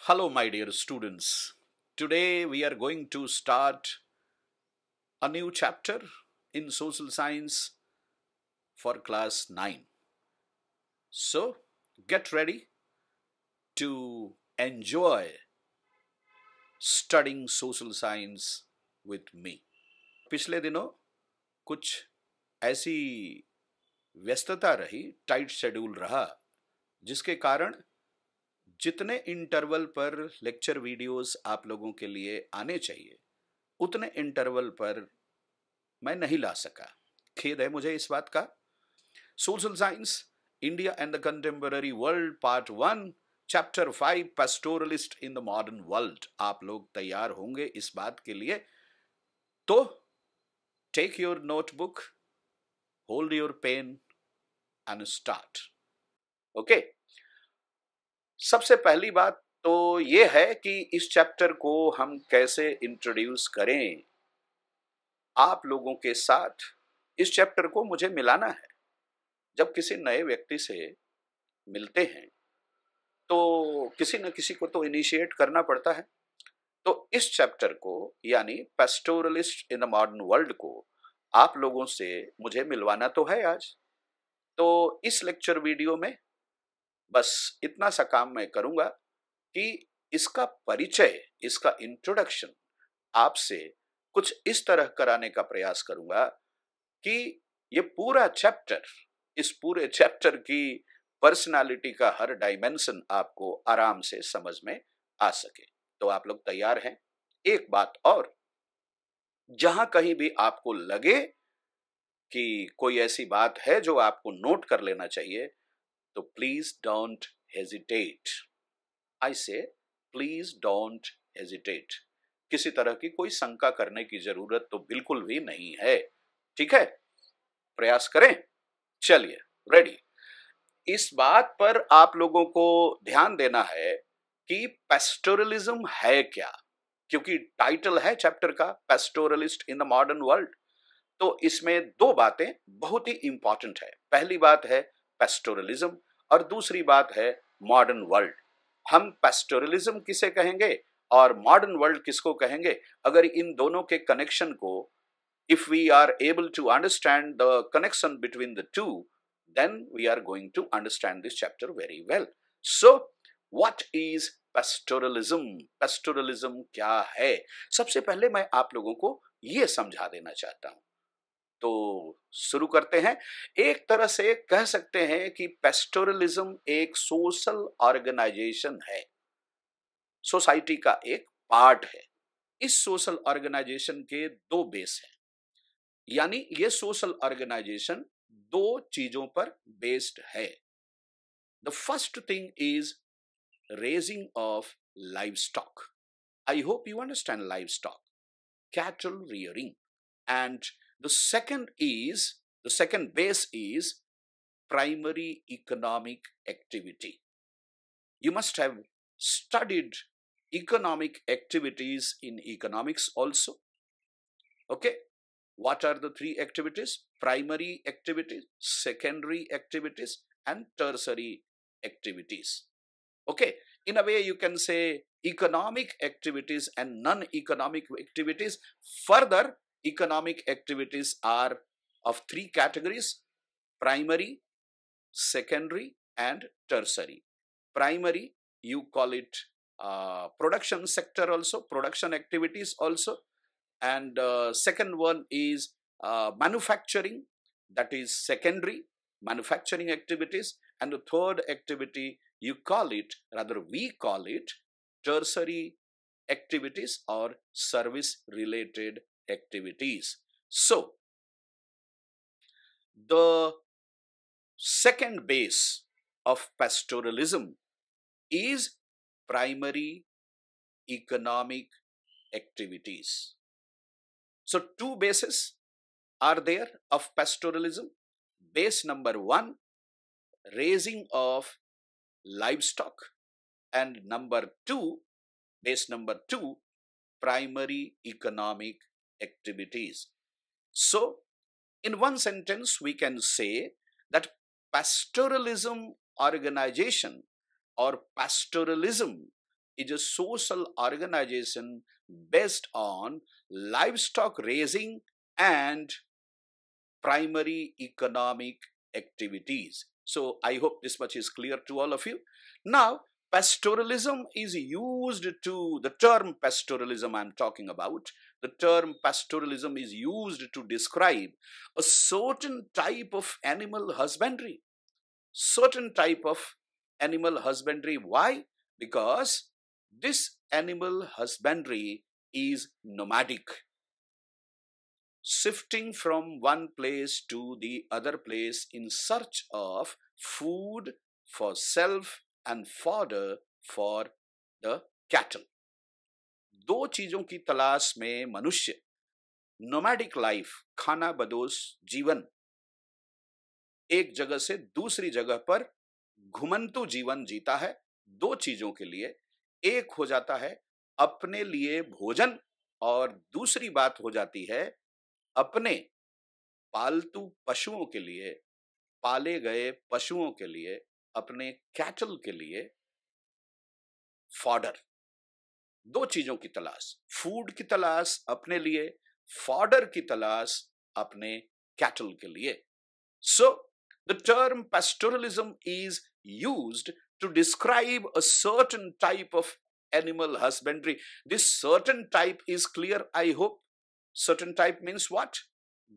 Hello, my dear students. Today we are going to start a new chapter in social science for class 9. So, get ready to enjoy studying social science with me. पिछले दिनों कुछ ऐसी व्यस्तता रही, tight schedule रहा, जिसके कारण जितने इंटरवल पर लेक्चर वीडियोस आप लोगों के लिए आने चाहिए उतने इंटरवल पर मैं नहीं ला सका। खेद है मुझे इस बात का। Social science India and the contemporary world part 1 chapter 5 pastoralist in the modern world. आप लोग तैयार होंगे इस बात के लिए? तो take your notebook, hold your pen and start. Okay, सबसे पहली बात तो ये है कि इस चैप्टर को हम कैसे इंट्रोड्यूस करें आप लोगों के साथ। इस चैप्टर को मुझे मिलाना है। जब किसी नए व्यक्ति से मिलते हैं तो किसी न किसी को तो इनिशिएट करना पड़ता है। तो इस चैप्टर को यानी pastoralist in the modern world को आप लोगों से मुझे मिलवाना तो है आज। तो इस लेक्चर वीडियो में बस इतना सा काम मैं करूंगा कि इसका परिचय, इसका इंट्रोडक्शन आपसे कुछ इस तरह कराने का प्रयास करूंगा कि ये पूरा चैप्टर, इस पूरे चैप्टर की पर्सनालिटी का हर डायमेंशन आपको आराम से समझ में आ सके। तो आप लोग तैयार हैं? एक बात और, जहां कहीं भी आपको लगे कि कोई ऐसी बात है जो आपको नोट कर लेना चाहिए, तो प्लीज डोंट हेजिटेट। आई से प्लीज डोंट हेजिटेट। किसी तरह की कोई शंका करने की जरूरत तो बिल्कुल भी नहीं है। ठीक है, प्रयास करें। चलिए, रेडी। इस बात पर आप लोगों को ध्यान देना है कि पेस्टोरलिज्म है क्या, क्योंकि टाइटल है चैप्टर का pastoralist in the modern world. तो इसमें दो बातें बहुत ही इंपॉर्टेंट है। पहली बात है पेस्टोरलिज्म और दूसरी बात है मॉडर्न वर्ल्ड। हम पेस्टोरलिज्म किसे कहेंगे और मॉडर्न वर्ल्ड किसको कहेंगे? अगर इन दोनों के कनेक्शन को, if we are able to understand the connection between the two, then we are going to understand this chapter very well. So what is pastoralism? Pastoralism क्या है? सबसे पहले मैं आप लोगों को यह समझा देना चाहता हूं। तो शुरू करते हैं। एक तरह से कह सकते हैं कि पेस्टोरलिज्म एक सोशल ऑर्गेनाइजेशन है, सोसाइटी का एक पार्ट है। इस सोशल ऑर्गेनाइजेशन के दो बेस हैं, यानी ये सोशल ऑर्गेनाइजेशन दो चीजों पर बेस्ड है। The first thing is raising of livestock. I hope you understand livestock, cattle rearing. And the second base is primary economic activity. You must have studied economic activities in economics also. Okay, what are the three activities? Primary activities, secondary activities, and tertiary activities. Okay, in a way you can say economic activities and non-economic activities. Further, economic activities are of three categories: primary, secondary, and tertiary. Primary, you call it production sector also, production activities also. And second one is manufacturing, that is secondary, manufacturing activities. And the third activity, you call it, rather we call it, tertiary activities or service related activities. So the second base of pastoralism is primary economic activities. So two bases are there of pastoralism. Base number one, raising of livestock, and base number two, primary economic activities. So in one sentence we can say that pastoralism organization or pastoralism is a social organization based on livestock raising and primary economic activities. So I hope this much is clear to all of you. Now, pastoralism is used to, the term pastoralism I'm talking about, the term pastoralism is used to describe a certain type of animal husbandry. Certain type of animal husbandry. Why? Because this animal husbandry is nomadic, shifting from one place to the other place in search of food for self and fodder for the cattle. दो चीजों की तलाश में मनुष्य nomadic life, खाना बदोश जीवन, एक जगह से दूसरी जगह पर घुमंतु जीवन जीता है। दो चीजों के लिए, एक हो जाता है अपने लिए भोजन और दूसरी बात हो जाती है अपने पालतू पशुओं के लिए, पाले गए पशुओं के लिए, अपने कैटल के लिए फॉडर। दो चीजों की तलाश, फूड की तलाश अपने लिए, फॉडर की तलाश अपने कैटल के लिए। सो the term pastoralism is used to describe a certain type of animal husbandry. This certain type is clear, I hope. Certain type means what?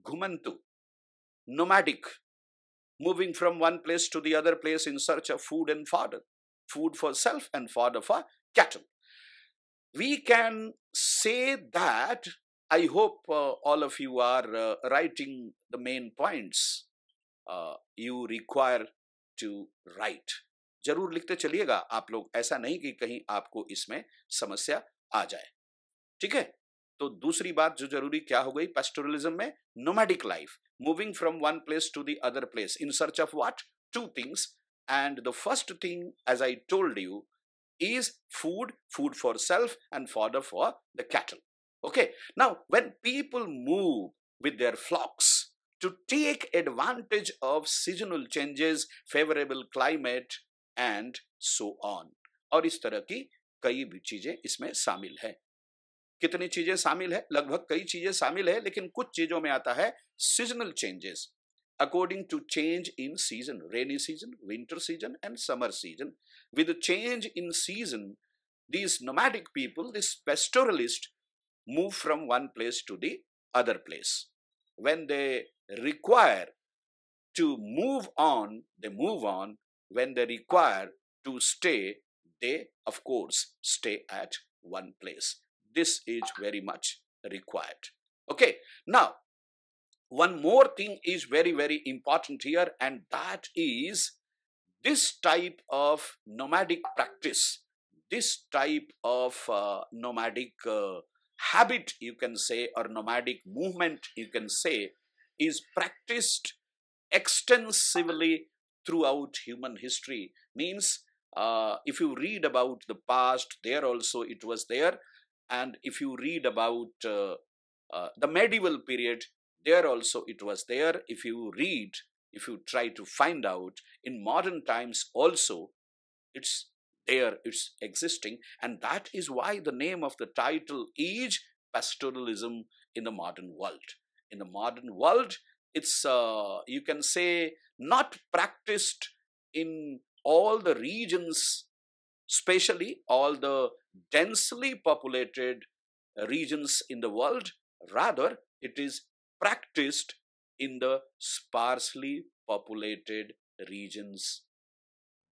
Ghumantu, nomadic, moving from one place to the other place in search of food and fodder, food for self and fodder for cattle. We can say that, I hope all of you are writing the main points you require to write. जरूर लिखते चलिएगा आप लोग, ऐसा नहीं कि कहीं आपको इसमें समस्या आ जाए। ठीक है, तो दूसरी बात जो जरूरी क्या हो गई pastoralism में? nomadic life, moving from one place to the other place in search of what? Two things. And the first thing, as I told you, is food, food for self and fodder for the cattle. Okay, now when people move with their flocks to take advantage of seasonal changes, favorable climate and so on, और इस तरह की कई भी चीजें इसमें शामिल है। कितनी चीजें शामिल है? लगभग कई चीजें शामिल है, लेकिन कुछ चीजों में आता है seasonal changes according to change in season, rainy season, winter season and summer season. With the change in season, these nomadic people, this pastoralist, move from one place to the other place. When they require to move on, they move on. When they require to stay, they of course stay at one place. This is very much required. Okay, now one more thing is very, very important here, and that is this type of nomadic practice, this type of nomadic habit, you can say, or nomadic movement, you can say, is practiced extensively throughout human history. Means if you read about the past, there also it was there, and if you read about the medieval period, there also it was there. If you read, if you try to find out in modern times also, it's there, it's existing, and that is why the name of the title is Pastoralism in the Modern World. In the modern world, it's, you can say, not practiced in all the regions, especially all the densely populated regions in the world. Rather, it is practiced in the sparsely populated regions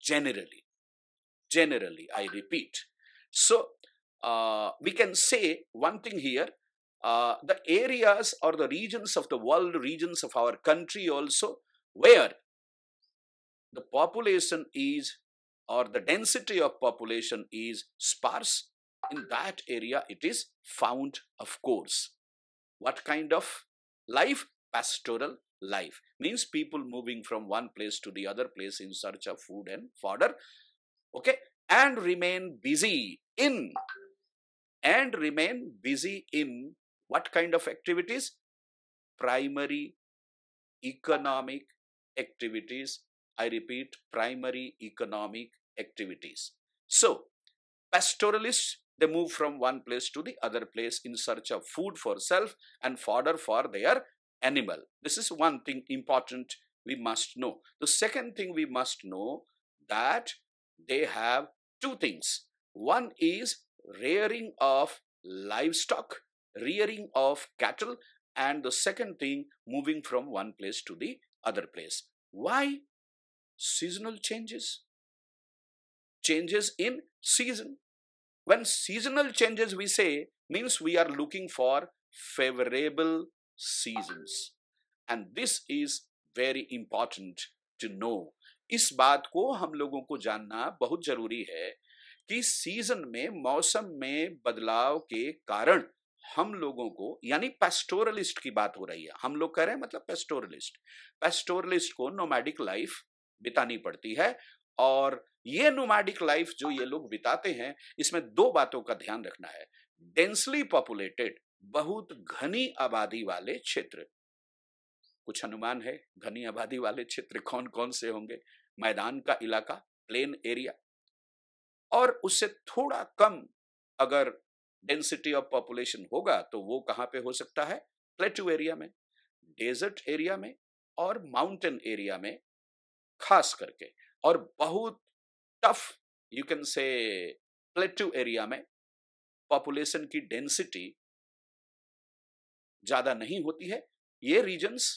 generally. Generally, I repeat. So, we can say one thing here, the areas or the regions of the world, regions of our country also, where the population is, or the density of population is sparse, in that area it is found, of course. What kind of life? Pastoral life. Means people moving from one place to the other place in search of food and fodder. Okay, and remain busy in what kind of activities? Primary economic activities. I repeat, primary economic activities. So, Pastoralists, they move from one place to the other place in search of food for self and fodder for their animal. This is one thing important we must know. The second thing we must know that they have two things. One is rearing of livestock, rearing of cattle, and the second thing, moving from one place to the other place. Why? Seasonal changes. Changes in season. When seasonal changes we say, means we are looking for favorable seasons. And this is very important to know. इस बात को हम लोगों को जानना बहुत जरूरी है कि सीजन में, मौसम में बदलाव के कारण हम लोगों को, यानी पेस्टोरलिस्ट की बात हो रही है, हम लोग कह रहे हैं मतलब पेस्टोरलिस्ट को नोमैडिक लाइफ बितानी पड़ती है। और ये नोमैडिक लाइफ जो ये लोग बिताते हैं, इसमें दो बातों का ध्यान रखना है। डेंसली पॉपुलेटेड, बहुत घनी आबादी वाले क्षेत्र। कुछ अनुमान है घनी आबादी वाले क्षेत्र कौन कौन से होंगे? मैदान का इलाका, प्लेन एरिया, और उससे थोड़ा कम अगर डेंसिटी ऑफ पॉपुलेशन होगा तो वो कहां पे हो सकता है? प्लेट्यू एरिया में, डेजर्ट एरिया में और माउंटेन एरिया में खास करके। और बहुत tough, you can say, plateau area में पॉपुलेशन की डेंसिटी ज्यादा नहीं होती है। ये रीजन्स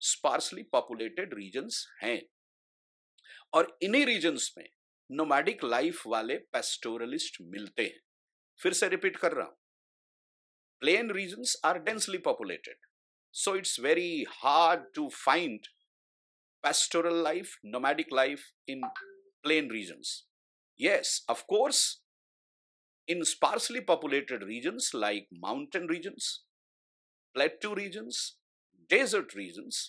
स्पार्सली पॉपुलेटेड रीजन्स हैं, और इन्हीं रीजन्स में नोमैडिक लाइफ वाले पेस्टोरलिस्ट मिलते हैं। फिर से रिपीट कर रहा हूं, plain regions are densely populated, so it's very hard to find pastoral life, nomadic life in plain regions. Yes, of course, in sparsely populated regions like mountain regions, plateau regions, desert regions,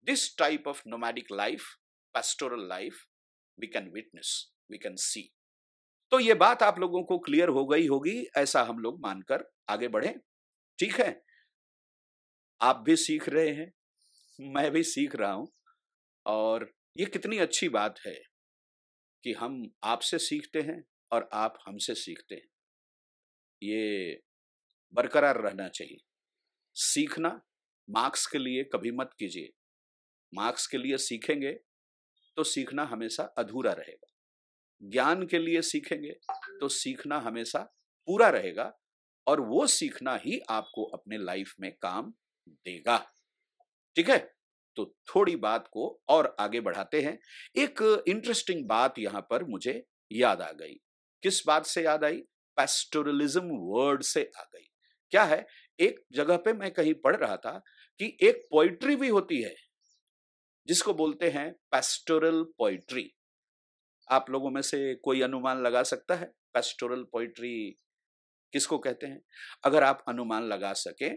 this type of nomadic life, pastoral life, we can witness, we can see. तो ये बात आप लोगों को clear हो गई होगी, ऐसा हम लोग मानकर आगे बढ़े। ठीक है, आप भी सीख रहे हैं, मैं भी सीख रहा हूं, और ये कितनी अच्छी बात है कि हम आपसे सीखते हैं और आप हमसे सीखते हैं। ये बरकरार रहना चाहिए। सीखना मार्क्स के लिए कभी मत कीजिए। मार्क्स के लिए सीखेंगे तो सीखना हमेशा अधूरा रहेगा। ज्ञान के लिए सीखेंगे तो सीखना हमेशा पूरा रहेगा, और वो सीखना ही आपको अपने लाइफ में काम देगा। ठीक है, तो थोड़ी बात को और आगे बढ़ाते हैं। एक इंटरेस्टिंग बात यहां पर मुझे याद आ गई। किस बात से याद आई? पेस्टोरलिज्म वर्ड से आ गई। क्या है, एक जगह पे मैं कहीं पढ़ रहा था कि एक पोइट्री भी होती है जिसको बोलते हैं पेस्टोरल पोइट्री। आप लोगों में से कोई अनुमान लगा सकता है पेस्टोरल पोइट्री किसको कहते हैं? अगर आप अनुमान लगा सके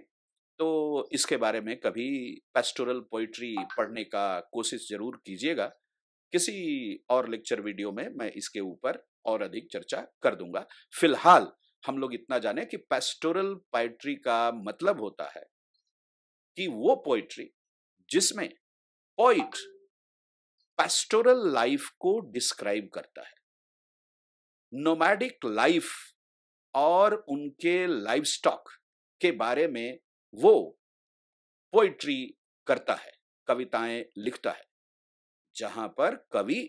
तो इसके बारे में कभी पेस्टोरल पोइट्री पढ़ने का कोशिश जरूर कीजिएगा। किसी और लेक्चर वीडियो में मैं इसके ऊपर और अधिक चर्चा कर दूंगा। फिलहाल हम लोग इतना जाने कि पेस्टोरल पोइट्री का मतलब होता है कि वो पोइट्री जिसमें पोइट पेस्टोरल लाइफ को डिस्क्राइब करता है, नोमैडिक लाइफ और उनके लाइवस्टॉक के बारे में वो पोइट्री करता है, कविताएं लिखता है, जहां पर कवि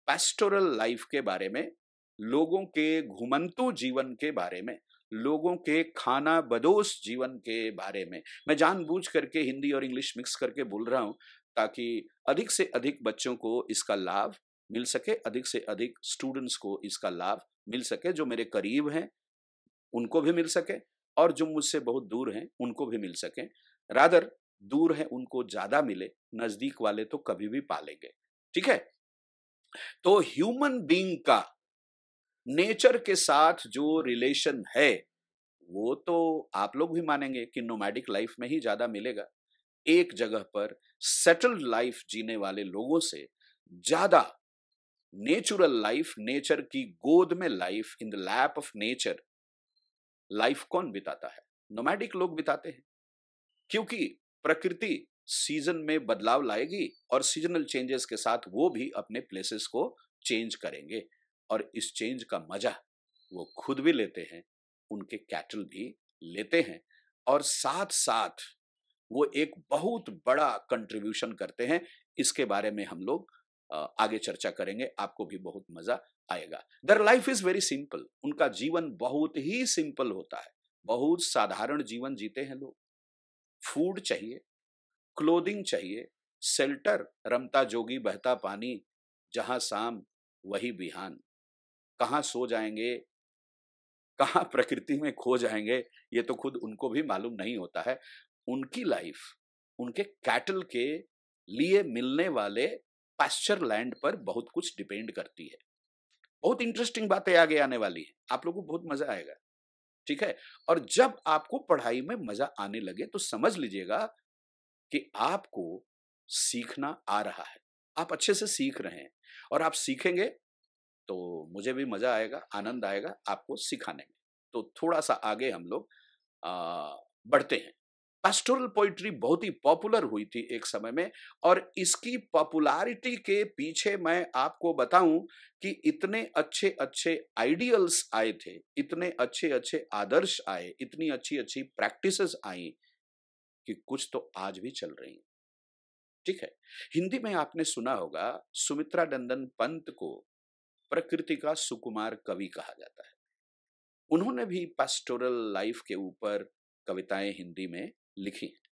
पेस्टोरल लाइफ के बारे में, लोगों के घुमंतु जीवन के बारे में, लोगों के खाना बदोश जीवन के बारे में, मैं जानबूझ करके हिंदी और इंग्लिश मिक्स करके बोल रहा हूं ताकि अधिक से अधिक बच्चों को इसका लाभ मिल सके, अधिक से अधिक स्टूडेंट्स को इसका लाभ मिल सके, जो मेरे करीब हैं उनको भी मिल सके और जो मुझसे बहुत दूर हैं उनको भी मिल सके। रादर दूर हैं उनको ज्यादा मिले, नजदीक वाले तो कभी भी पालेंगे। ठीक है, तो ह्यूमन बीइंग का नेचर के साथ जो रिलेशन है वो तो आप लोग भी मानेंगे कि नोमैडिक लाइफ में ही ज्यादा मिलेगा। एक जगह पर सेटल्ड लाइफ जीने वाले लोगों से ज्यादा नेचुरल लाइफ, नेचर की गोद में life, in the lap of nature life कौन बिताता है? नोमैडिक लोग बिताते हैं, क्योंकि प्रकृति सीजन में बदलाव लाएगी और सीजनल चेंजेस के साथ वो भी अपने प्लेसेस को चेंज करेंगे। और इस चेंज का मजा वो खुद भी लेते हैं, उनके कैटल भी लेते हैं, और साथ साथ वो एक बहुत बड़ा कंट्रीब्यूशन करते हैं। इसके बारे में हम लोग आगे चर्चा करेंगे, आपको भी बहुत मजा आएगा। Their life is very simple, उनका जीवन बहुत ही सिंपल होता है, बहुत साधारण जीवन जीते हैं लोग। फूड चाहिए, क्लोथिंग चाहिए, शेल्टर, रमता जोगी बहता पानी, जहां शाम वही बिहान, कहां सो जाएंगे, कहां प्रकृति में खो जाएंगे, ये तो खुद उनको भी मालूम नहीं होता है। उनकी लाइफ उनके कैटल के लिए मिलने वाले पास्चर लैंड पर बहुत कुछ डिपेंड करती है। बहुत इंटरेस्टिंग बातें आगे आने वाली है, आप लोगों को बहुत मजा आएगा, ठीक है। और जब आपको पढ़ाई में मजा आने लगे तो समझ लीजिएगा कि आपको सीखना आ रहा है, आप अच्छे से सीख रहे हैं, और आप सीखेंगे तो मुझे भी मजा आएगा, आनंद आएगा आपको सिखाने में। तो थोड़ा सा आगे हम लोग बढ़ते हैं। पास्टोरल पोइट्री बहुत ही पॉपुलर हुई थी एक समय में, और इसकी पॉपुलैरिटी के पीछे मैं आपको बताऊं कि इतने अच्छे अच्छे आइडियल्स आए थे, इतने अच्छे अच्छे आदर्श आए, इतनी अच्छी अच्छी प्रैक्टिसेस आई कि कुछ तो आज भी चल रही हैं, ठीक है। हिंदी में आपने सुना होगा, सुमित्रा नंदन पंत को प्रकृति का सुकुमार कवि कहा जाता है। उन्होंने भी पास्टोरल लाइफ के ऊपर कविताएं हिंदी में लिखी हैं।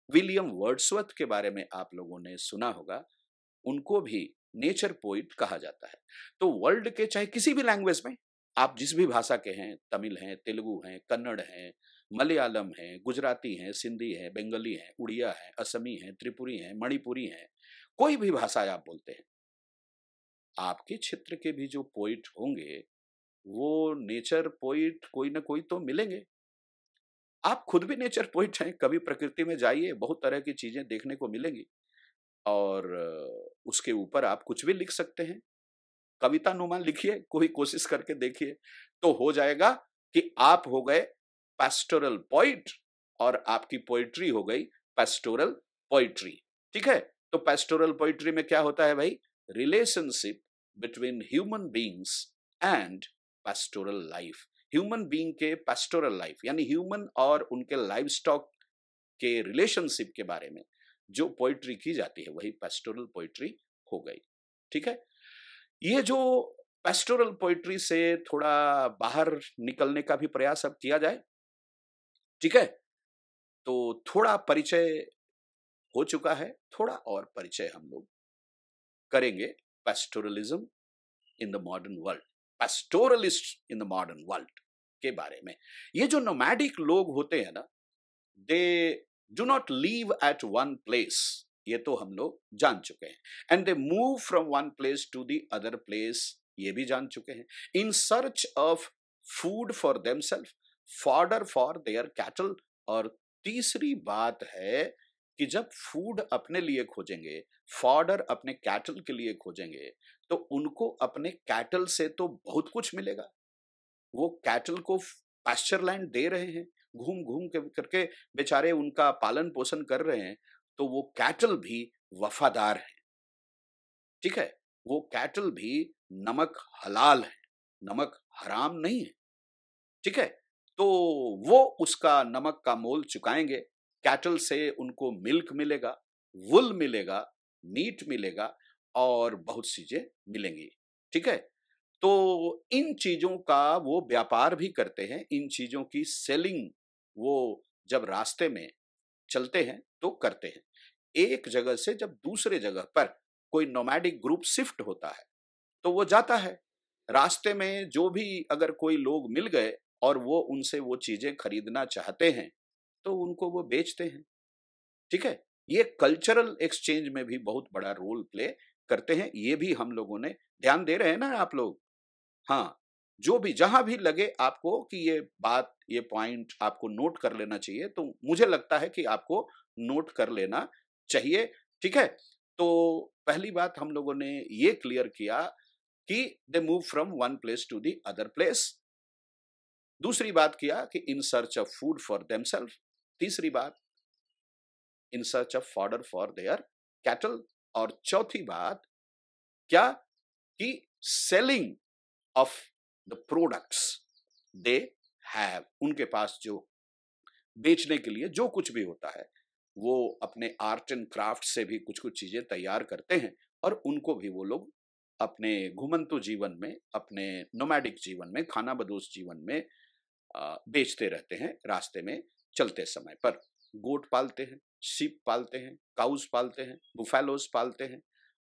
विलियम वर्ड्सवर्थ के बारे में आप लोगों ने सुना होगा, उनको भी नेचर पोइट कहा जाता है। तो वर्ल्ड के चाहे किसी भी लैंग्वेज में, आप जिस भी भाषा के हैं, तमिल हैं, तेलुगु हैं, कन्नड़ हैं, मलयालम हैं, गुजराती हैं, सिंधी हैं, बंगाली हैं, उड़िया हैं, असमी हैं, त्रिपुरी हैं, मणिपुरी हैं, कोई भी भाषा आप बोलते हैं, आपके क्षेत्र के भी जो पोइट होंगे वो नेचर पोइट कोई ना कोई तो मिलेंगे। आप खुद भी नेचर पोइट हैं, कभी प्रकृति में जाइए, बहुत तरह की चीजें देखने को मिलेंगी, और उसके ऊपर आप कुछ भी लिख सकते हैं। कविता नुमा लिखिए, कोई कोशिश करके देखिए, तो हो जाएगा कि आप हो गए पास्टोरल पोइट, और आपकी पोइट्री हो गई पास्टोरल पोइट्री, ठीक है। तो पास्टोरल पोइट्री में क्या होता है भाई? Relationship between human beings and pastoral life. Human being के पास्टोरल लाइफ, यानी ह्यूमन और उनके लाइफ स्टॉक के रिलेशनशिप के बारे में जो पोइट्री की जाती है, वही पास्टोरल पोइट्री हो गई, ठीक है। ये जो पास्टोरल पोइट्री से थोड़ा बाहर निकलने का भी प्रयास अब किया जाए, ठीक है। तो थोड़ा परिचय हो चुका है, थोड़ा और परिचय हम लोग करेंगे pastoralism in the modern world, pastoralist in the modern world के बारे में। ये जो नोमैडिक लोग होते हैं ना, they do not live at one place, ये तो हम लोग जान चुके हैं, and they move from one place to the other place, ये भी जान चुके हैं, in search of food for themselves, fodder for their cattle. और तीसरी बात है कि जब फूड अपने लिए खोजेंगे, फॉडर अपने कैटल के लिए खोजेंगे, तो उनको अपने कैटल से तो बहुत कुछ मिलेगा। वो कैटल को पास्चर लैंड दे रहे हैं, घूम घूम के करके बेचारे उनका पालन पोषण कर रहे हैं, तो वो कैटल भी वफादार है, ठीक है। वो कैटल भी नमक हलाल है, नमक हराम नहीं है, ठीक है। तो वो उसका नमक का मोल चुकाएंगे। कैटल से उनको मिल्क मिलेगा, वुल मिलेगा, मीट मिलेगा, और बहुत चीजें मिलेंगी, ठीक है। तो इन चीजों का वो व्यापार भी करते हैं, इन चीजों की सेलिंग वो जब रास्ते में चलते हैं तो करते हैं। एक जगह से जब दूसरे जगह पर कोई नोमैडिक ग्रुप शिफ्ट होता है तो वो जाता है, रास्ते में जो भी अगर कोई लोग मिल गए और वो उनसे वो चीजें खरीदना चाहते हैं तो उनको वो बेचते हैं, ठीक है। ये कल्चरल एक्सचेंज में भी बहुत बड़ा रोल प्ले करते हैं, ये भी हम लोगों ने ध्यान दे रहे हैं ना आप लोग। हाँ, जो भी जहां भी लगे आपको कि ये बात, ये पॉइंट आपको नोट कर लेना चाहिए, तो मुझे लगता है कि आपको नोट कर लेना चाहिए, ठीक है। तो पहली बात हम लोगों ने ये क्लियर किया कि they move from one place to the other place. दूसरी बात किया कि in search of food for themselves. तीसरी बात, in search of fodder for their cattle. और चौथी बात क्या कि selling of the products they have, उनके पास जो बेचने के लिए जो कुछ भी होता है वो अपने आर्ट एंड क्राफ्ट से भी कुछ कुछ चीजें तैयार करते हैं और उनको भी वो लोग अपने घुमंतु जीवन में, अपने नोमैडिक जीवन में, खाना बदोश जीवन में बेचते रहते हैं रास्ते में चलते समय पर। गोट पालते हैं, शीप पालते हैं, काउस पालते हैं, बुफेलोस पालते हैं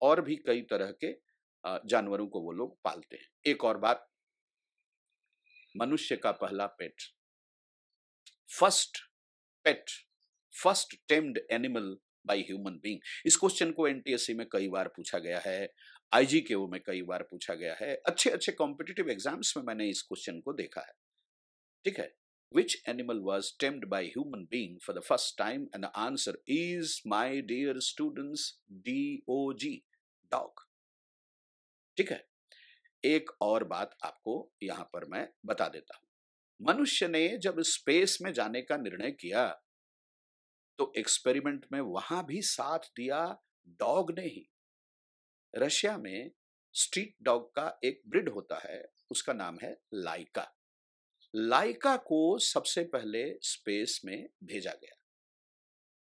और भी कई तरह के जानवरों को वो लोग पालते हैं। एक और बात, मनुष्य का पहला pet, first pet, first tamed animal by human being. इस क्वेश्चन को एनटीएससी में कई बार पूछा गया है, आईजीकेओ में कई बार पूछा गया है, अच्छे अच्छे कॉम्पिटिटिव एग्जाम्स में मैंने इस क्वेश्चन को देखा है। ठीक है, which animal was tamed by human being for the first time? And the answer is, my dear students, DOG, dog. ठीक है, एक और बात आपको यहां पर मैं बता देता हूं। मनुष्य ने जब स्पेस में जाने का निर्णय किया तो एक्सपेरिमेंट में वहां भी साथ दिया डॉग ने ही। रशिया में स्ट्रीट डॉग का एक ब्रीड होता है, उसका नाम है लाइका। लाइका को सबसे पहले स्पेस में भेजा गया।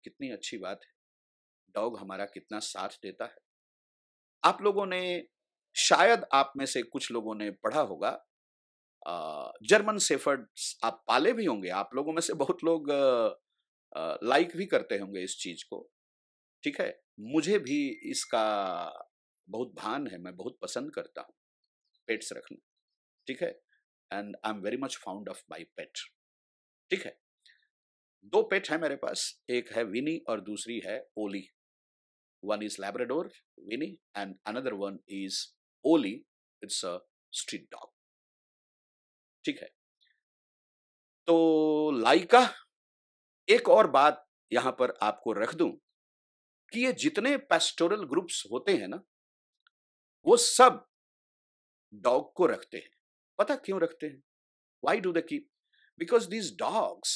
कितनी अच्छी बात है, डॉग हमारा कितना साथ देता है। आप लोगों ने, शायद आप में से कुछ लोगों ने पढ़ा होगा, जर्मन शेफर्ड्स आप पाले भी होंगे। आप लोगों में से बहुत लोग लाइक भी करते होंगे इस चीज को। ठीक है, मुझे भी इसका बहुत भान है, मैं बहुत पसंद करता हूं पेट्स रखना। ठीक है, and I am very much found of my pet. ठीक है, दो पेट है मेरे पास, एक है विनी और दूसरी है Ollie. One is Labrador Winnie and another one is Ollie, it's a street dog. ठीक है, तो लाइका, एक और बात यहां पर आपको रख दूं कि ये जितने पेस्टोरल ग्रुप्स होते हैं ना, वो सब डॉग को रखते हैं। पता क्यों रखते हैं? Why do they keep? Because these dogs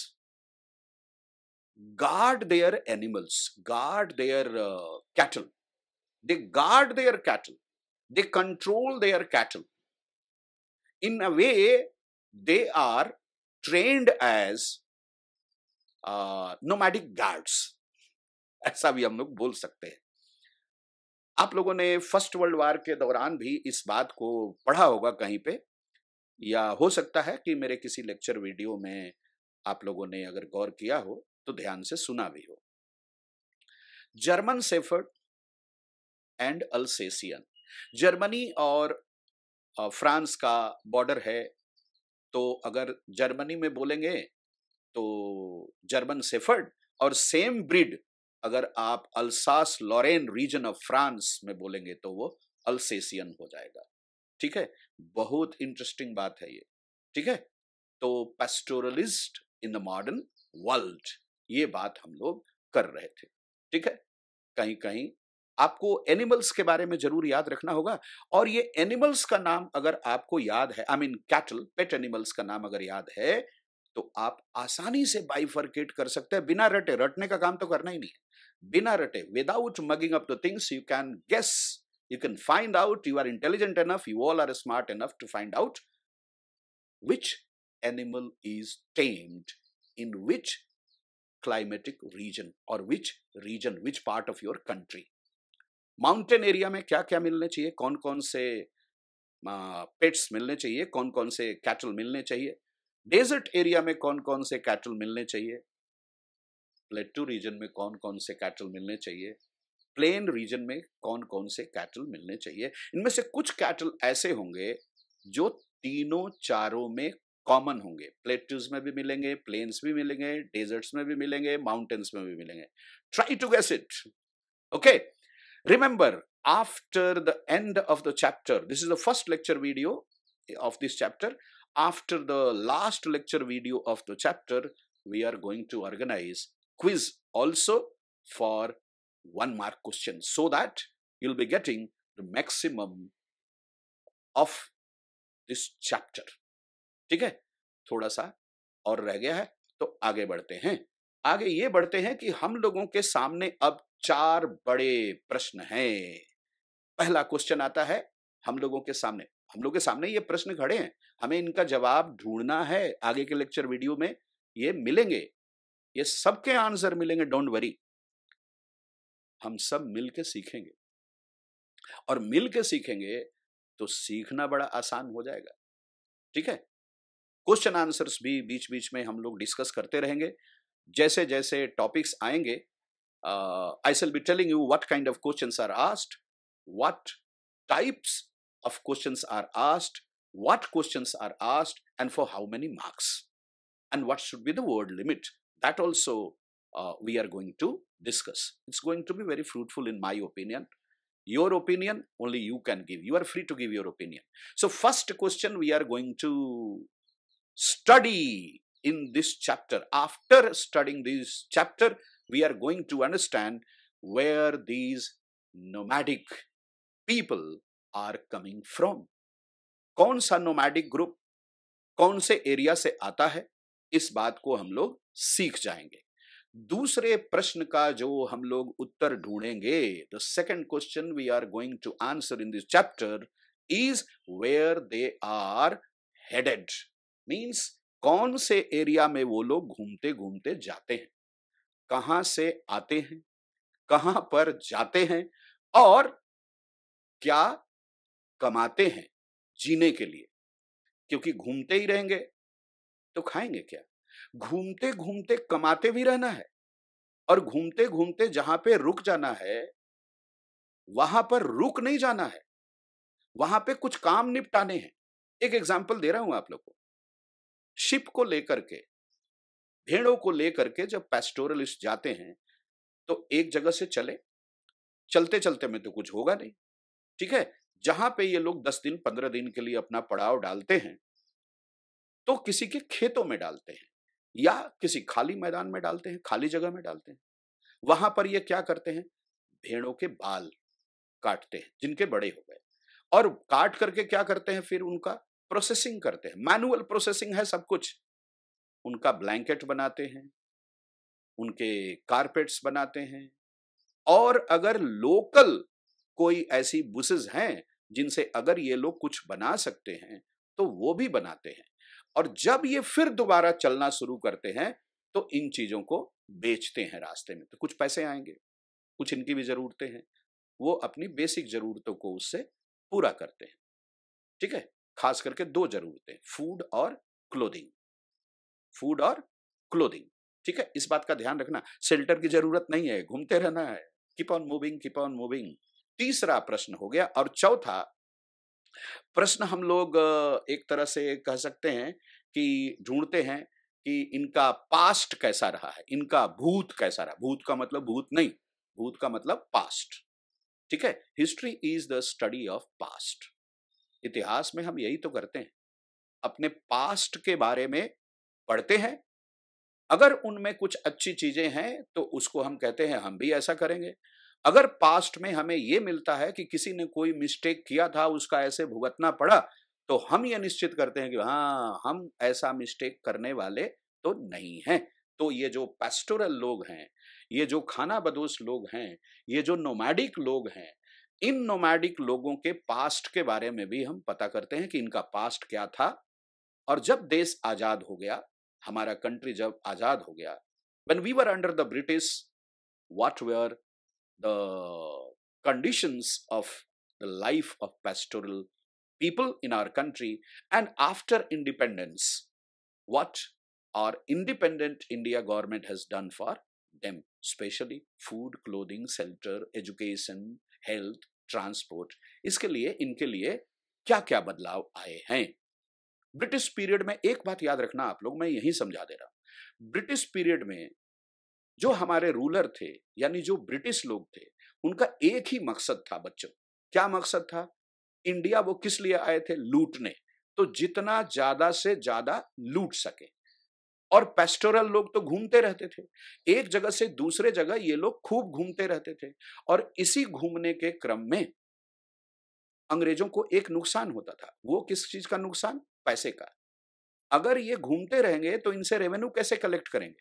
guard their animals, guard their cattle. They guard their cattle. They control their cattle. In a way, they are trained as nomadic guards. ऐसा भी हम लोग बोल सकते हैं। आप लोगों ने फर्स्ट वर्ल्ड वॉर के दौरान भी इस बात को पढ़ा होगा कहीं पे, या हो सकता है कि मेरे किसी लेक्चर वीडियो में आप लोगों ने अगर गौर किया हो तो ध्यान से सुना भी हो। German shepherd and Alsatian, Germany और फ्रांस का बॉर्डर है, तो अगर जर्मनी में बोलेंगे तो जर्मन शेफर्ड, और सेम ब्रीड अगर आप Alsace Lorraine region of France में बोलेंगे तो वो अल्सेसियन हो जाएगा। ठीक है, बहुत इंटरेस्टिंग बात है ये। ठीक है, तो pastoralist in the modern world, ये बात हम लोग कर रहे थे। ठीक है, कहीं कहीं आपको एनिमल्स के बारे में जरूर याद रखना होगा, और ये एनिमल्स का नाम अगर आपको याद है, I mean cattle, pet animals का नाम अगर याद है तो आप आसानी से बाइफरकेट कर सकते हैं बिना रटे। रटने का काम तो करना ही नहीं है, बिना रटे, without mugging up the things, you can guess, you can find out, you are intelligent enough, you all are smart enough to find out which animal is tamed in which climatic region or which region, which part of your country. Mountain area में क्या क्या मिलने चाहिए, कौन कौन से pets मिलने चाहिए, कौन कौन से कैटल मिलने चाहिए। डेजर्ट एरिया में कौन कौन से कैटल मिलने चाहिए, प्लेटू रीजन में कौन कौन से कैटल मिलने चाहिए, प्लेन रीजन में कौन कौन से कैटल मिलने चाहिए। इनमें से कुछ कैटल ऐसे होंगे जो तीनों चारों में कॉमन होंगे, प्लेट्यूज में भी मिलेंगे, प्लेन्स भी मिलेंगे, डेजर्ट्स में भी मिलेंगे, माउंटेन्स में भी मिलेंगे। Try to guess it. Okay, remember, after the end of the chapter, this is the first lecture video of this chapter. After the last lecture video of the chapter, we are going to organize quiz also for 1 mark question, so that you'll be getting the maximum of this chapter. ठीक है, थोड़ा सा और रह गया है तो आगे बढ़ते हैं। आगे ये बढ़ते हैं कि हम लोगों के सामने अब 4 बड़े प्रश्न हैं। पहला क्वेश्चन आता है, हम लोगों के सामने ये प्रश्न खड़े हैं, हमें इनका जवाब ढूंढना है। आगे के लेक्चर वीडियो में ये मिलेंगे, ये सबके आंसर मिलेंगे, डोंट वरी। हम सब मिलके सीखेंगे, और मिलके सीखेंगे तो सीखना बड़ा आसान हो जाएगा। ठीक है, क्वेश्चन आंसर्स भी बीच बीच में हम लोग डिस्कस करते रहेंगे। जैसे जैसे टॉपिक्स आएंगे, I shall be telling you what kind of questions are asked, what types of questions are asked, what questions are asked, and for how many marks, and what should be the word limit. That also we are going to discuss. It's going to be very fruitful in my opinion. Your opinion only you can give. You are free to give your opinion. So first question we are going to study in this chapter. After studying this chapter, we are going to understand where these nomadic people are coming from. कौन सा nomadic group कौन से area से आता है, इस बात को हम लोग सीख जाएंगे। दूसरे प्रश्न का जो हम लोग उत्तर ढूंढेंगे, the second question we are going to answer in this chapter is where they are headed. Means कौन से एरिया में वो लोग घूमते घूमते जाते हैं, कहां से आते हैं, कहां पर जाते हैं, और क्या कमाते हैं जीने के लिए। क्योंकि घूमते ही रहेंगे तो खाएंगे क्या, घूमते घूमते कमाते भी रहना है, और घूमते घूमते जहां पे रुक जाना है वहां पर रुक नहीं जाना है, वहां पे कुछ काम निपटाने हैं। एक एग्जांपल दे रहा हूं आप लोग को। शिप को लेकर के, भेड़ों को लेकर के जब पैस्टोरलिस्ट जाते हैं तो एक जगह से चलते चलते में तो कुछ होगा नहीं। ठीक है, जहां पे ये लोग 10 दिन 15 दिन के लिए अपना पड़ाव डालते हैं तो किसी के खेतों में डालते हैं या किसी खाली मैदान में डालते हैं, खाली जगह में डालते हैं। वहां पर ये क्या करते हैं, भेड़ों के बाल काटते हैं जिनके बड़े हो गए, और काट करके क्या करते हैं, फिर उनका प्रोसेसिंग करते हैं। मैनुअल प्रोसेसिंग है सब कुछ। उनका ब्लैंकेट बनाते हैं, उनके कारपेट्स बनाते हैं, और अगर लोकल कोई ऐसी बुशेस हैं जिनसे अगर ये लोग कुछ बना सकते हैं तो वो भी बनाते हैं। और जब ये फिर दोबारा चलना शुरू करते हैं तो इन चीजों को बेचते हैं रास्ते में, तो कुछ पैसे आएंगे, कुछ इनकी भी जरूरतें हैं, वो अपनी बेसिक जरूरतों को उससे पूरा करते हैं। ठीक है, खास करके 2 जरूरतें, फूड और क्लोथिंग, फूड और क्लोथिंग। ठीक है, इस बात का ध्यान रखना, शेल्टर की जरूरत नहीं है, घूमते रहना है, keep on moving, keep on moving. तीसरा प्रश्न हो गया। और चौथा प्रश्न हम लोग एक तरह से कह सकते हैं कि ढूंढते हैं कि इनका पास्ट कैसा रहा है, इनका भूत कैसा रहा। भूत का मतलब भूत नहीं, भूत का मतलब पास्ट। ठीक है, history is the study of past. इतिहास में हम यही तो करते हैं, अपने पास्ट के बारे में पढ़ते हैं। अगर उनमें कुछ अच्छी चीजें हैं तो उसको हम कहते हैं हम भी ऐसा करेंगे। अगर पास्ट में हमें यह मिलता है कि किसी ने कोई मिस्टेक किया था, उसका ऐसे भुगतना पड़ा, तो हम ये निश्चित करते हैं कि हाँ, हम ऐसा मिस्टेक करने वाले तो नहीं हैं। तो ये जो पैस्टोरल लोग हैं, ये जो खाना बदोश लोग हैं, ये जो नोमैडिक लोग हैं, इन नोमैडिक लोगों के पास्ट के बारे में भी हम पता करते हैं कि इनका पास्ट क्या था। और जब देश आजाद हो गया, हमारा कंट्री जब आजाद हो गया, when we were under the British, what were the conditions of the life of pastoral people in our country, and after independence, what our independent India government has done for them, especially food, clothing, shelter, education, health, transport। इसके लिए, इनके लिए क्या क्या बदलाव आए हैं। British period में एक बात याद रखना आप लोग, मैं यही समझा दे रहा हूं। ब्रिटिश पीरियड में जो हमारे रूलर थे, यानी जो ब्रिटिश लोग थे, उनका एक ही मकसद था बच्चों। क्या मकसद था? इंडिया वो किस लिए आए थे? लूटने। तो जितना ज्यादा से ज्यादा लूट सके। और पेस्टोरल लोग तो घूमते रहते थे, एक जगह से दूसरे जगह ये लोग खूब घूमते रहते थे। और इसी घूमने के क्रम में अंग्रेजों को एक नुकसान होता था। वो किस चीज का नुकसान? पैसे का। अगर ये घूमते रहेंगे तो इनसे रेवेन्यू कैसे कलेक्ट करेंगे?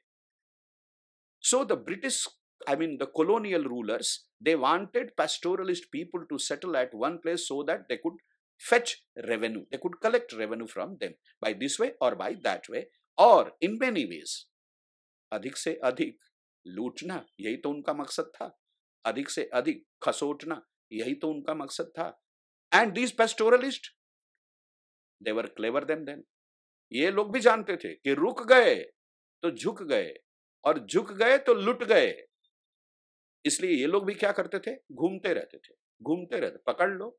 So the British, I mean the colonial rulers, they wanted pastoralist people to settle at one place so that they could fetch revenue. They could collect revenue from them by this way or by that way or in many ways. अधिक से अधिक लूटना, यही तो उनका मकसद था. अधिक से अधिक खसोटना, यही तो उनका मकसद था. And these pastoralists, they were clever than then. ये लोग भी जानते थे कि रुक गए तो झुक गए और झुक गए तो लुट गए. इसलिए ये लोग भी क्या करते थे, घूमते रहते, पकड़ लो.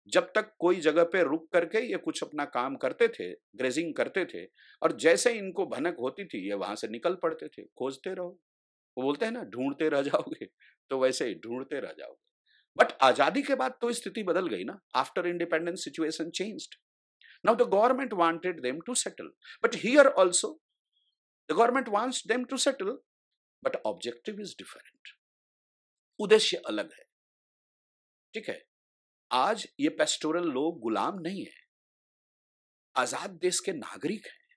जब तक कोई जगह पे रुक करके ये कुछ अपना काम करते थे, ग्रेजिंग करते थे, और जैसे इनको भनक होती थी ये वहां से निकल पड़ते थे. खोजते रहो, वो बोलते हैं ना, ढूंढते रह जाओगे, तो वैसे ही ढूंढते रह जाओगे. बट आजादी के बाद तो स्थिति बदल गई ना. After independence situation changed. Now the government wanted them to settle, but here also the government wants them to settle, but objective is different. उद्देश्य अलग है. ठीक है. आज ये पेस्टोरल लोग गुलाम नहीं है, आजाद देश के नागरिक हैं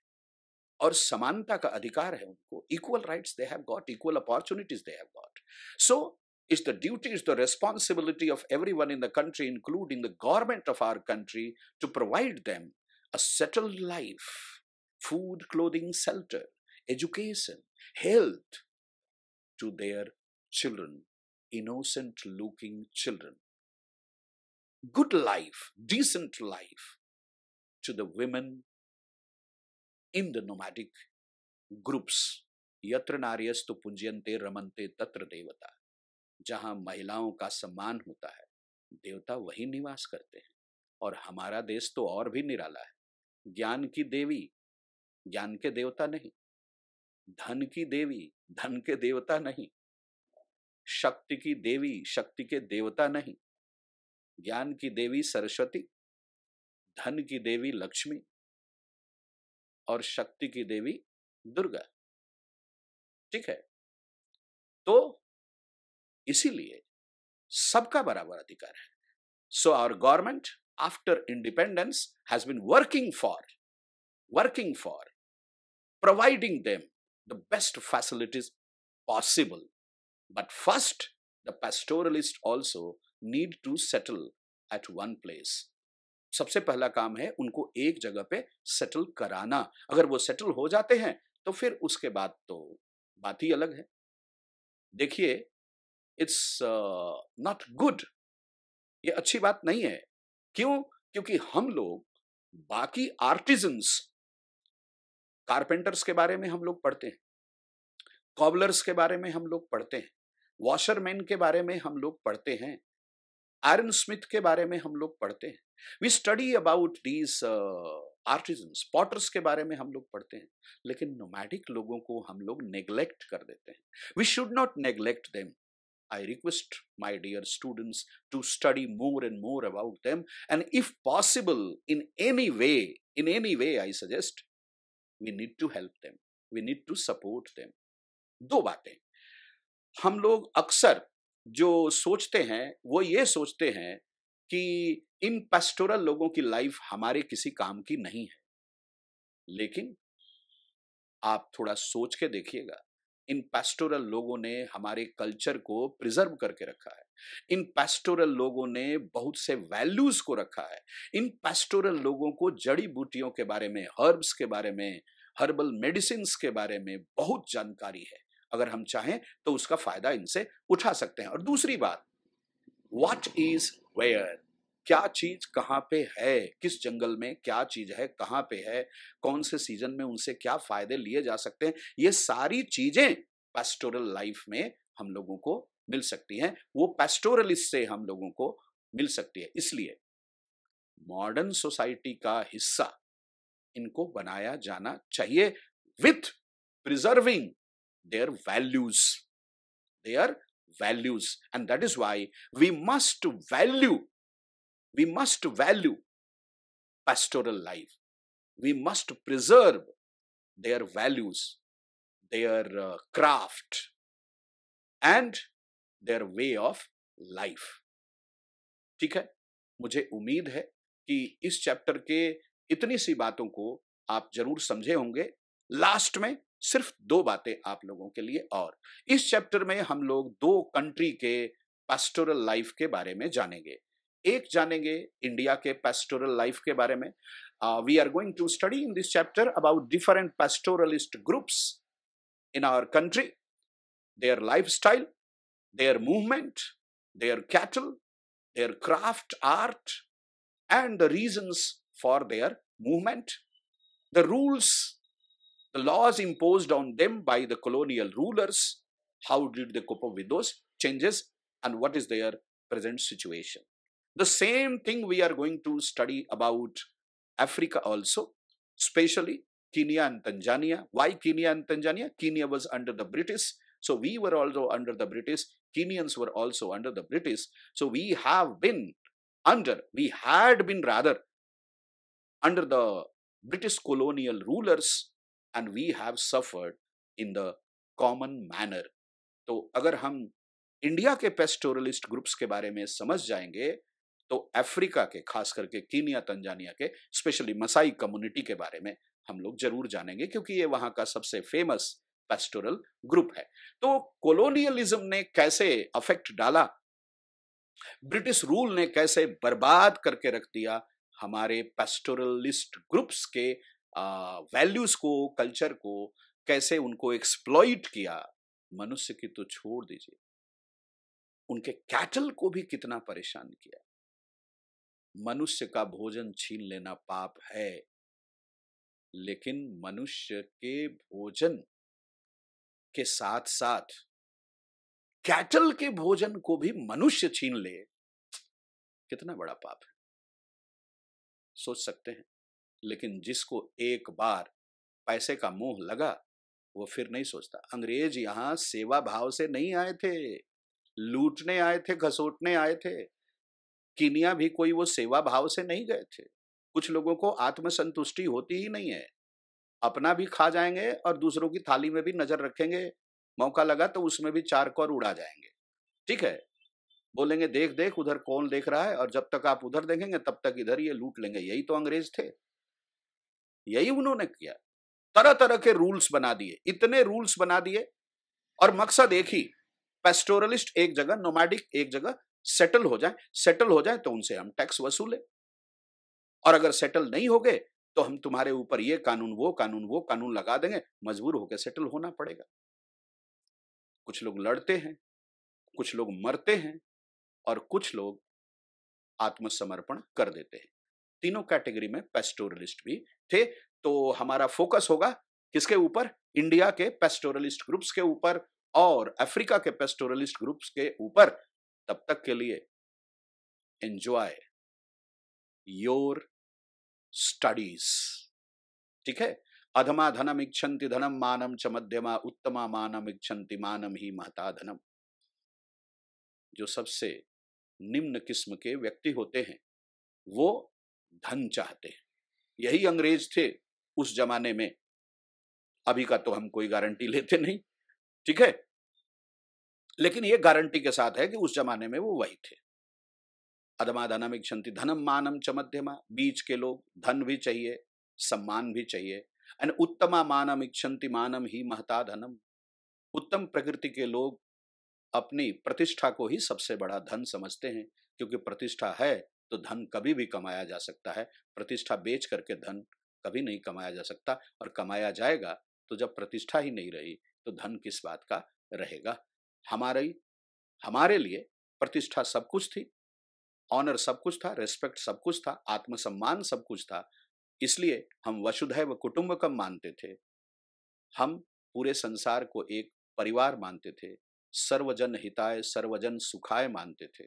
और समानता का अधिकार है उनको. Equal rights they have got, equal opportunities they have got. So it's the duty, it's the responsibility of everyone in the country, including the government of our country, to provide them a settled life, food, clothing, shelter, education, health to their children, innocent looking children. Good life, decent life to the women in the nomadic groups. Yatra naryastu punjyante ramante tatra devata. जहां महिलाओं का सम्मान होता है, देवता वही निवास करते हैं. और हमारा देश तो और भी निराला है. ज्ञान की देवी, ज्ञान के देवता नहीं. धन की देवी, धन के देवता नहीं. शक्ति की देवी, शक्ति के देवता नहीं. ज्ञान की देवी सरस्वती, धन की देवी लक्ष्मी और शक्ति की देवी दुर्गा. ठीक है. तो इसीलिए सबका बराबर अधिकार है. So our government after independence has been working for providing them the best facilities possible. But first, the pastoralists also need to settle at one place. सबसे पहला काम है उनको एक जगह पे सेटल कराना. अगर वो सेटल हो जाते हैं तो फिर उसके बाद तो बात ही अलग है. देखिए, इट्स नॉट गुड. ये अच्छी बात नहीं है. क्यों? क्योंकि हम लोग बाकी आर्टिजन्स, कारपेंटर्स के बारे में हम लोग पढ़ते हैं, कॉबलर्स के बारे में हम लोग पढ़ते हैं, वॉशरमैन के बारे में हम लोग पढ़ते हैं, आयरन स्मिथ के बारे में हम लोग पढ़ते हैं. We study about these artisans. Potters के बारे में हम लोग पढ़ते हैं. लेकिन नोमैडिक लोगों को हम लोग नेग्लेक्ट कर देते हैं. We should not neglect them. I request my dear students to study more and more about them, and if possible, in any way, I suggest, we need to help them, we need to support them. दो बातें हम लोग अक्सर जो सोचते हैं वो ये सोचते हैं कि इन पेस्टोरल लोगों की लाइफ हमारे किसी काम की नहीं है. लेकिन आप थोड़ा सोच के देखिएगा, इन पेस्टोरल लोगों ने हमारे कल्चर को प्रिजर्व करके रखा है. इन पेस्टोरल लोगों ने बहुत से वैल्यूज को रखा है. इन पेस्टोरल लोगों को जड़ी बूटियों के बारे में, हर्ब्स के बारे में, हर्बल मेडिसिन्स के बारे में बहुत जानकारी है. अगर हम चाहें तो उसका फायदा इनसे उठा सकते हैं. और दूसरी बात, व्हाट इज वेयर, क्या चीज कहां पे है, किस जंगल में क्या चीज है, कहां पे है, कौन से सीजन में उनसे क्या फायदे लिए जा सकते हैं, ये सारी चीजें पेस्टोरल लाइफ में हम लोगों को मिल सकती हैं. वो पेस्टोरलिस्ट से हम लोगों को मिल सकती है. इसलिए मॉडर्न सोसाइटी का हिस्सा इनको बनाया जाना चाहिए with preserving their values, and that is why we must value pastoral life. We must preserve their values, their craft and their way of life. ठीक है. मुझे उम्मीद है कि इस चैप्टर के इतनी सी बातों को आप जरूर समझे होंगे. लास्ट में सिर्फ दो बातें आप लोगों के लिए. और इस चैप्टर में हम लोग दो कंट्री के पेस्टोरल लाइफ के बारे में जानेंगे. एक जानेंगे इंडिया के पेस्टोरल लाइफ के बारे में। We are going to study in this chapter about different pastoralist groups in our country, their lifestyle, their movement, their cattle, their craft art, and the reasons for their movement, the rules, the laws imposed on them by the colonial rulers, how did they cope up with those changes, and what is their present situation. The same thing we are going to study about Africa also, especially Kenya and Tanzania. Why Kenya and Tanzania? Kenya was under the British, so we were also under the British. Kenyans were also under the British. So we had been rather under the British colonial rulers, and we have suffered in the common manner. तो अगर हम India के pastoralist groups के बारे में समझ जाएंगे तो अफ्रीका के, खास करके कीनिया तंजानिया के, स्पेशली मसाई कम्युनिटी के बारे में हम लोग जरूर जानेंगे, क्योंकि ये वहां का सबसे फेमस पेस्टोरल ग्रुप है। तो कोलोनियलिज्म ने कैसे अफेक्ट डाला, ब्रिटिश रूल ने कैसे बर्बाद करके रख दिया हमारे पेस्टोरलिस्ट ग्रुप्स के वैल्यूज को, कल्चर को, कैसे उनको एक्सप्लॉइट किया। मनुष्य की तो छोड़ दीजिए, उनके कैटल को भी कितना परेशान किया। मनुष्य का भोजन छीन लेना पाप है, लेकिन मनुष्य के भोजन के साथ साथ कैटल के भोजन को भी मनुष्य छीन ले, कितना बड़ा पाप है, सोच सकते हैं। लेकिन जिसको एक बार पैसे का मोह लगा वो फिर नहीं सोचता। अंग्रेज यहां सेवा भाव से नहीं आए थे, लूटने आए थे, घसोटने आए थे। कीनिया भी कोई वो सेवा भाव से नहीं गए थे। कुछ लोगों को आत्मसंतुष्टि होती ही नहीं है, अपना भी खा जाएंगे और दूसरों की थाली में भी नजर रखेंगे, मौका लगा तो उसमें भी चार कौर उड़ा जाएंगे। ठीक है, बोलेंगे देख देख उधर कौन देख रहा है, और जब तक आप उधर देखेंगे तब तक इधर ये लूट लेंगे। यही तो अंग्रेज थे, यही उन्होंने किया। तरह तरह के रूल्स बना दिए, इतने रूल्स बना दिए, और मकसद एक ही, पेस्टोरलिस्ट एक जगह, नोमैडिक एक जगह सेटल हो जाए तो उनसे हम टैक्स वसूले, और अगर सेटल नहीं हो गए तो हम तुम्हारे ऊपर ये कानून वो कानून लगा देंगे, मजबूर होकर सेटल होना पड़ेगा। कुछ लोग लड़ते हैं, कुछ लोग मरते हैं, और कुछ लोग आत्मसमर्पण कर देते हैं। तीनों कैटेगरी में पेस्टोरलिस्ट भी थे। तो हमारा फोकस होगा किसके ऊपर? इंडिया के पेस्टोरलिस्ट ग्रुप्स के ऊपर और अफ्रीका के पेस्टोरलिस्ट ग्रुप्स के ऊपर। तब तक के लिए एंजॉय योर स्टडीज। ठीक है, अधमा धनम इच्छन्ति धनम मानम च मध्यमा उत्तमा मानम इच्छन्ति मानम ही महता धनम। जो सबसे निम्न किस्म के व्यक्ति होते हैं वो धन चाहते हैं। यही अंग्रेज थे उस जमाने में, अभी का तो हम कोई गारंटी लेते नहीं, ठीक है, लेकिन ये गारंटी के साथ है कि उस जमाने में वो वही थे। अधमा धनम इच्छन्ति धनम मानम च मध्यमा, बीच के लोग, धन भी चाहिए, सम्मान भी चाहिए। एंड उत्तमा मानम इच्छन्ति मानम ही महता धनम, उत्तम प्रकृति के लोग अपनी प्रतिष्ठा को ही सबसे बड़ा धन समझते हैं, क्योंकि प्रतिष्ठा है तो धन कभी भी कमाया जा सकता है। प्रतिष्ठा बेच करके धन कभी नहीं कमाया जा सकता, और कमाया जाएगा तो जब प्रतिष्ठा ही नहीं रही तो धन किस बात का रहेगा। हमारे लिए प्रतिष्ठा सब कुछ थी, ऑनर सब कुछ था, रेस्पेक्ट सब कुछ था, आत्मसम्मान सब कुछ था। इसलिए हम वसुधैव कुटुंबकम मानते थे, हम पूरे संसार को एक परिवार मानते थे, सर्वजन हिताय सर्वजन सुखाय मानते थे,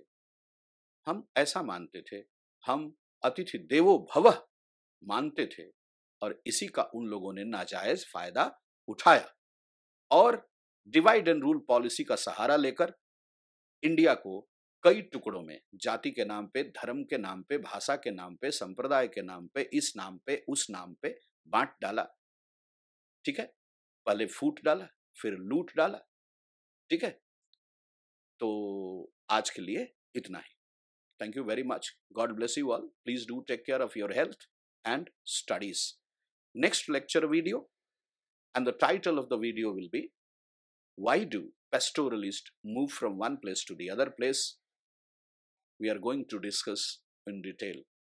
हम ऐसा मानते थे। हम अतिथि देवो भवः मानते थे, और इसी का उन लोगों ने नाजायज फायदा उठाया, और डिवाइड एंड रूल पॉलिसी का सहारा लेकर इंडिया को कई टुकड़ों में जाति के नाम पे, धर्म के नाम पे, भाषा के नाम पे, संप्रदाय के नाम पे, इस नाम पे, उस नाम पे बांट डाला। ठीक है, पहले फूट डाला, फिर लूट डाला। ठीक है, तो आज के लिए इतना ही। Thank you very much. God bless you all. Please do take care of your health and studies. Next lecture video, and the title of the video will be, why do pastoralists move from one place to the other place? we are going to discuss in detail.